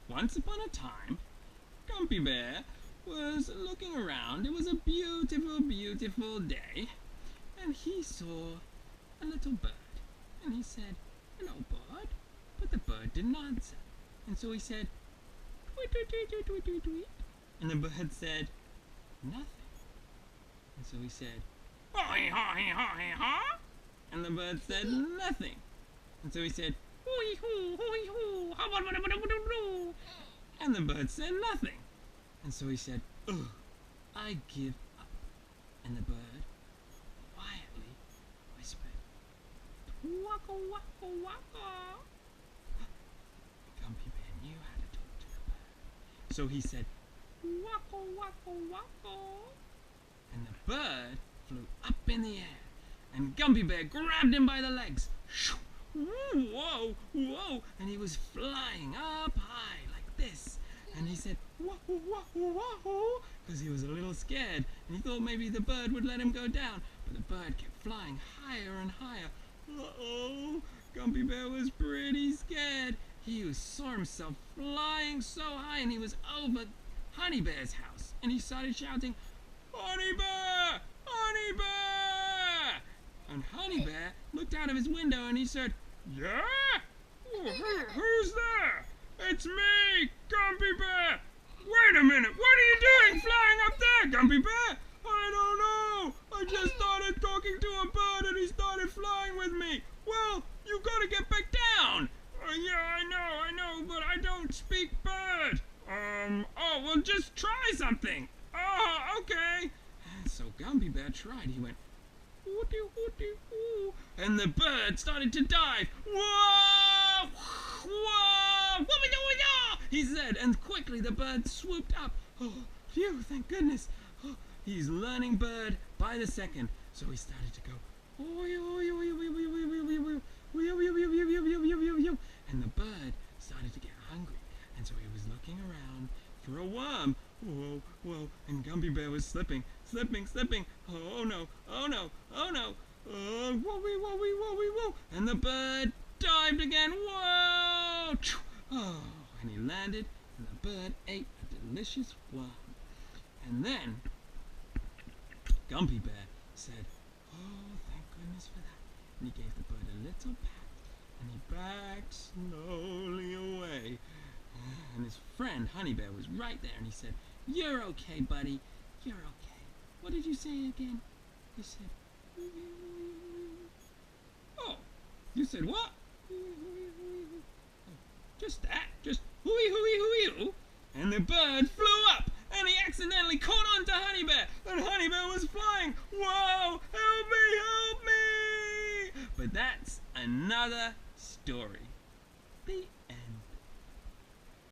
Once upon a time, Grumpy Bear was looking around. It was a beautiful, beautiful day, and he saw a little bird. And he said, "Hello, bird." But the bird didn't answer. And so he said, "Tweet, tweet, tweet, tweet, tweet, tweet, tweet." And the bird said, "Nothing." And so he said, "Hoi, hoi, hoi, ha." And the bird said, "Nothing." And so he said, "Hoi, hoo, hoi, hoo, ha, ba, ba, ba, ba, ba, ba." And the bird said, "Nothing." And so he said, "Ugh, I give up." And the bird quietly whispered, "Waka, waka, waka." Grumpy Bear knew how to talk to the bird. So he said, "Waka, waka, waka." And the bird flew up in the air. And Grumpy Bear grabbed him by the legs. Whoa, whoa. And he was flying up high like this. And he said, "Wahoo, wahoo, wahoo," because he was a little scared. And he thought maybe the bird would let him go down. But the bird kept flying higher and higher. Uh-oh. Grumpy Bear was pretty scared. He saw himself flying so high, and he was over Honey Bear's house. And he started shouting, "Honey Bear! Honey Bear!" And Honey Bear looked out of his window and he said, "Yeah? Who's there?" "It's me, Grumpy Bear." "Wait a minute, what are you doing flying up there, Grumpy Bear?" "I don't know. I just started talking to a bird and he started flying with me." "Well, you gotta get back down." "Yeah, I know, but I don't speak bird." Oh, well, just try something." "Oh, okay." And so Grumpy Bear tried. He went, "Hooty, hooty, hoo," and the bird started to dive. "Whoa! Whoa! Whoa! He said, and quickly the bird swooped up. "Oh, phew, thank goodness." Oh, he's learning bird by the second. So he started to go, "Oi, oi, oi, oi, oi, oi, oi, oi, oi, and the bird started to get hungry. And so he was looking around for a worm. Whoa, whoa, and Grumpy Bear was slipping. Oh no, oh no, oh no. Whoa. And the bird dived again. Whoa! Oh, and he landed, and the bird ate a delicious worm. And then Grumpy Bear said, "Oh, thank goodness for that." And he gave the bird a little pat, and he backed slowly away. And his friend Honey Bear was right there, and he said, "You're okay, buddy. You're okay." "What did you say again?" He said, "Oh, you said what?" "Oh, just that. Just hooey. And the bird flew up, and he accidentally caught on to Honey Bear, and Honey Bear was flying. Whoa, help me. But that's another story. The end.